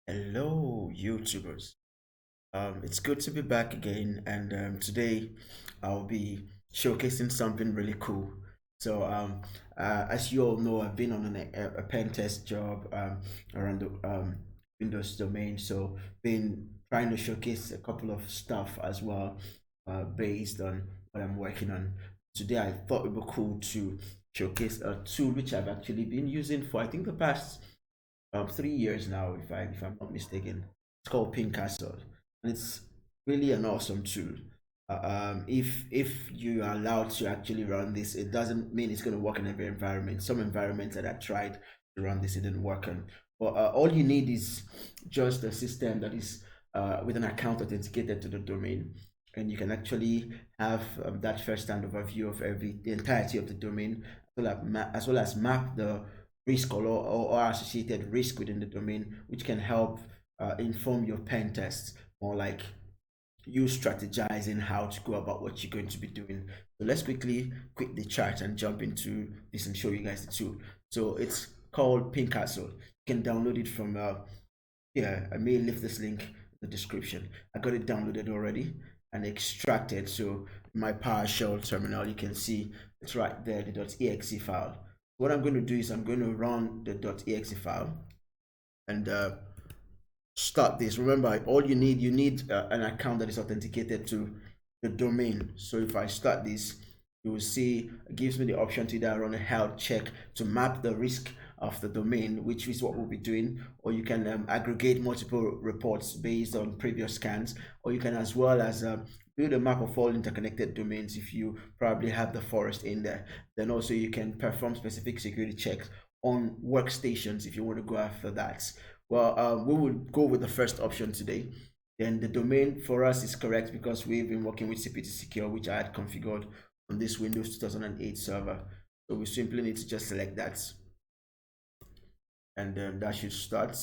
Hello, YouTubers. It's good to be back again, and today I'll be showcasing something really cool. So, as you all know, I've been on a pen test job around the Windows domain. So, been trying to showcase a couple of stuff as well, based on what I'm working on. Today, I thought it would be cool to showcase a tool which I've actually been using for I think the past 3 years now, if I'm not mistaken. It's called PingCastle, and it's really an awesome tool. If you are allowed to actually run this, it doesn't mean it's going to work in every environment. Some environments that I tried to run this, it didn't work on. But all you need is just a system that is with an account authenticated to the domain, and you can actually have that first-hand overview of the entirety of the domain, as well as map the risk or associated risk within the domain, which can help inform your pen tests, or like you strategizing how to go about what you're going to be doing. So let's quickly quit the chart and jump into this and show you guys the tool. So it's called PingCastle. You can download it from here. I may leave this link in the description. I got it downloaded already and extracted. So in my PowerShell terminal, you can see it's right there, the .exe file. What I'm going to do is I'm going to run the .exe file and start this. Remember, all you need an account that is authenticated to the domain. So if I start this, you will see it gives me the option to either run a health check to map the risk of the domain, which is what we'll be doing, or you can aggregate multiple reports based on previous scans, or you can as well as build a map of all interconnected domains if you probably have the forest in there. Then also you can perform specific security checks on workstations if you want to go after that. Well, we will go with the first option today. Then the domain for us is correct because we've been working with CPT Secure, which I had configured on this Windows 2008 server. So we simply need to just select that, and then that should start.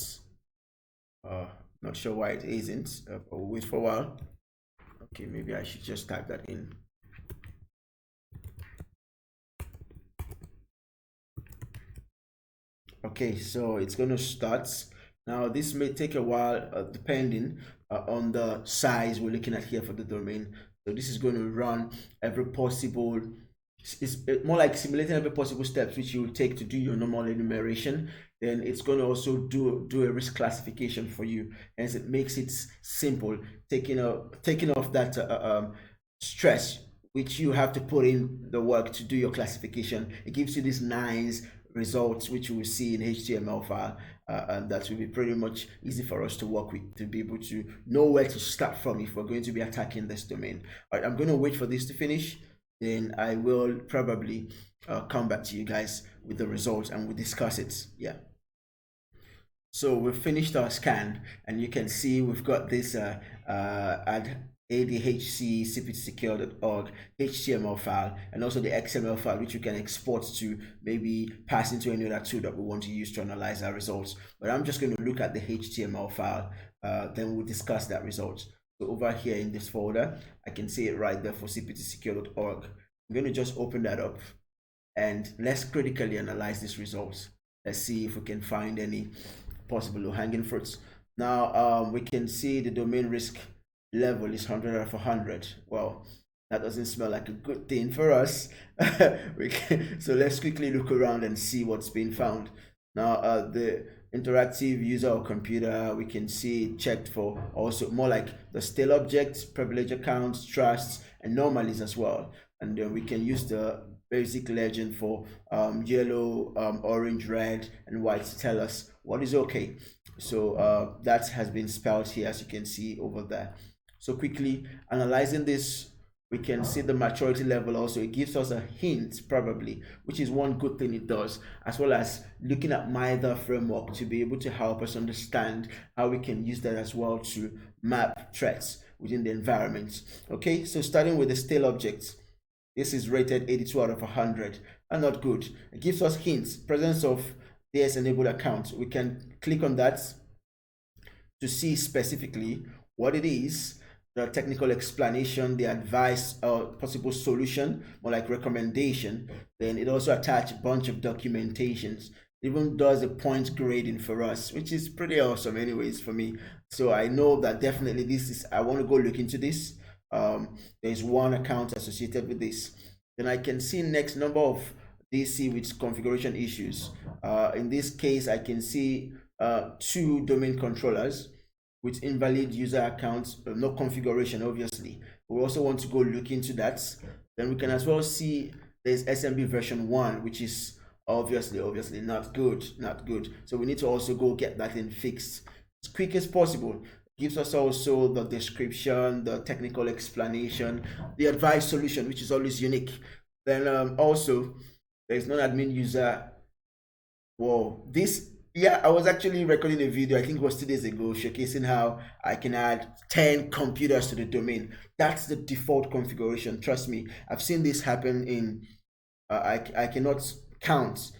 Not sure why it isn't, but we'll wait for a while. Okay, maybe I should just type that in. Okay, so it's going to start. Now, this may take a while depending on the size we're looking at here for the domain. So this is going to run every possible, it's more like simulating every possible steps which you will take to do your normal enumeration. Then it's going to also do a risk classification for you. Hence, it makes it simple, taking off that stress which you have to put in the work to do your classification. It gives you these nice results which you will see in HTML file, and that will be pretty much easy for us to work with, to be able to know where to start from if we're going to be attacking this domain. All right, I'm going to wait for this to finish, then I will probably come back to you guys with the results and we'll discuss it. Yeah, so we've finished our scan, and you can see we've got this adhccptsecure.org HTML file, and also the XML file which you can export to maybe pass into any other tool that we want to use to analyze our results. But I'm just going to look at the HTML file, then we'll discuss that result. So over here in this folder, I can see it right there for cptsecure.org. I'm going to just open that up and let's critically analyze these results. Let's see if we can find any possible low-hanging fruits. Now we can see the domain risk level is 100 out of 100. Well, that doesn't smell like a good thing for us. So let's quickly look around and see what's been found. Now the interactive user or computer, we can see checked for also more like the stale objects, privilege accounts, trusts, and anomalies as well. And then we can use the basic legend for yellow, orange, red, and white to tell us what is okay. So that has been spelled here, as you can see over there. So quickly analyzing this, we can see the maturity level also. It gives us a hint probably, which is one good thing it does, as well as looking at MITRE framework to be able to help us understand how we can use that as well to map threats within the environment. Okay, so starting with the stale objects, this is rated 82 out of 100, and not good. It gives us hints, presence of DS enabled accounts. We can click on that to see specifically what it is, the technical explanation, the advice or possible solution, more like recommendation. Then it also attach a bunch of documentations. It even does a point grading for us, which is pretty awesome anyways for me. So I know that definitely this is, I want to go look into this. There's one account associated with this. Then I can see next number of DC with configuration issues. In this case, I can see two domain controllers with invalid user accounts, no configuration, obviously. We also want to go look into that. Then we can as well see there's SMB version 1, which is obviously not good. So we need to also go get that thing fixed as quick as possible. Gives us also the description, the technical explanation, the advice solution, which is always unique. Then also there's non-admin user. Whoa, this, yeah, I was actually recording a video, I think it was 2 days ago, showcasing how I can add 10 computers to the domain. That's the default configuration. Trust me, I've seen this happen in, I cannot count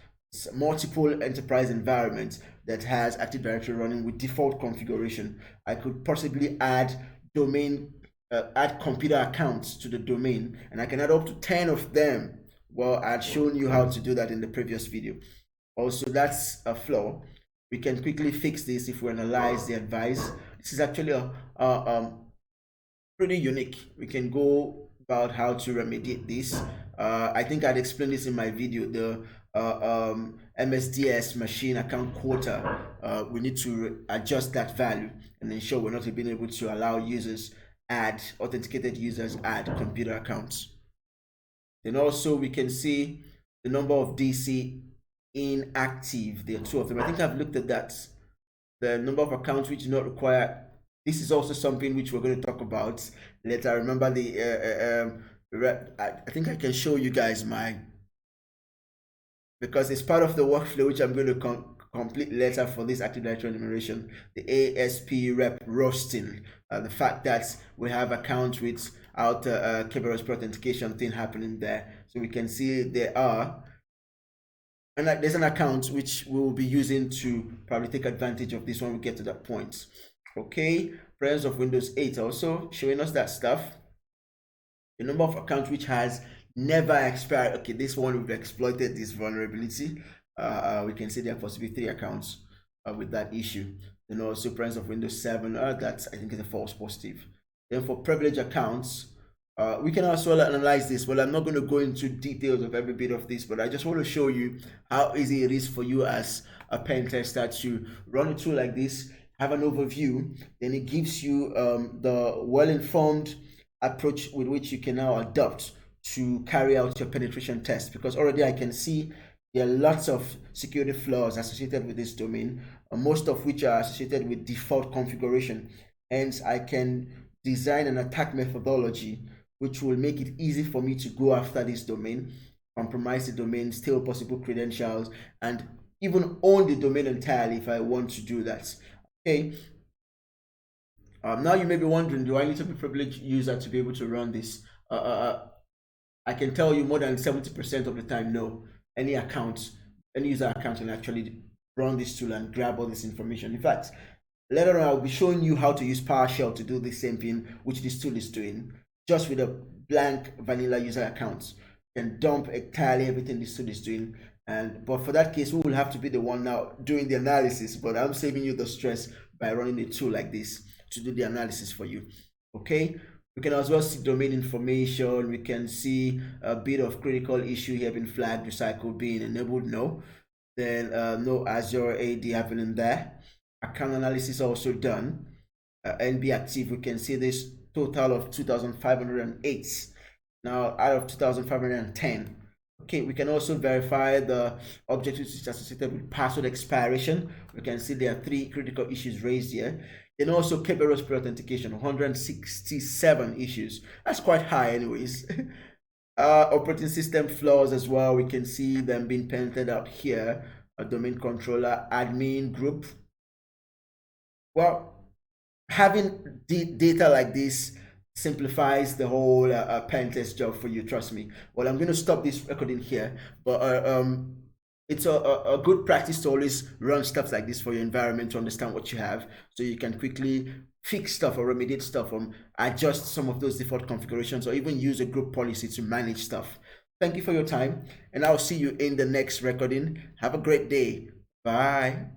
multiple enterprise environments that has Active Directory running with default configuration. I could possibly add add computer accounts to the domain, and I can add up to 10 of them. Well, I'd shown you how to do that in the previous video. Also, that's a flaw. We can quickly fix this if we analyze the advice. This is actually pretty unique. We can go about how to remediate this. I think I'd explained this in my video, the MSDS machine account quota. We need to adjust that value and ensure we're not being able to allow users authenticated users add computer accounts. Then also we can see the number of DC inactive. There are 2 of them. I think I've looked at that. The number of accounts which do not require. This is also something which we're going to talk about later. I remember the I think I can show you guys because it's part of the workflow which I'm going to complete later for this Active Directory enumeration, the ASP rep roasting. The fact that we have accounts without KBRS authentication thing happening there. So we can see there are, and there's an account which we will be using to probably take advantage of this when we get to that point. Okay, presence of Windows 8 also showing us that stuff. The number of accounts which has never expired. Okay, this one we've exploited this vulnerability. We can see there are possibly 3 accounts with that issue. Then also presence of Windows 7. That's, I think, is a false positive. Then for privileged accounts, we can also analyze this. Well, I'm not going to go into details of every bit of this, but I just want to show you how easy it is for you as a pen tester to run a tool like this, have an overview, then it gives you the well-informed approach with which you can now adopt to carry out your penetration test. Because already I can see there are lots of security flaws associated with this domain, most of which are associated with default configuration. Hence, I can design an attack methodology which will make it easy for me to go after this domain, compromise the domain, steal possible credentials, and even own the domain entirely if I want to do that. Okay. Now you may be wondering, do I need to be a privileged user to be able to run this? I can tell you more than 70% of the time, no. Any user account can actually run this tool and grab all this information. In fact, later on I'll be showing you how to use PowerShell to do the same thing which this tool is doing, just with a blank vanilla user account. You can dump entirely everything this tool is doing. But for that case, we will have to be the one now doing the analysis. But I'm saving you the stress by running a tool like this to do the analysis for you. Okay. We can as well see domain information. We can see a bit of critical issue here being flagged, recycle being enabled, no. Then no Azure AD happening there. Account analysis also done. NB active, we can see this total of 2,508. Now out of 2,510. Okay, we can also verify the objectives associated with password expiration. We can see there are 3 critical issues raised here. Then also KBRS pre-authentication, 167 issues. That's quite high anyways. Operating system flaws as well. We can see them being painted out here. A domain controller, admin group. Well, having data like this simplifies the whole pen test job for you, trust me. Well, I'm going to stop this recording here, but it's a good practice to always run stuff like this for your environment to understand what you have, so you can quickly fix stuff or remediate stuff or adjust some of those default configurations, or even use a group policy to manage stuff. Thank you for your time, and I'll see you in the next recording. Have a great day. Bye.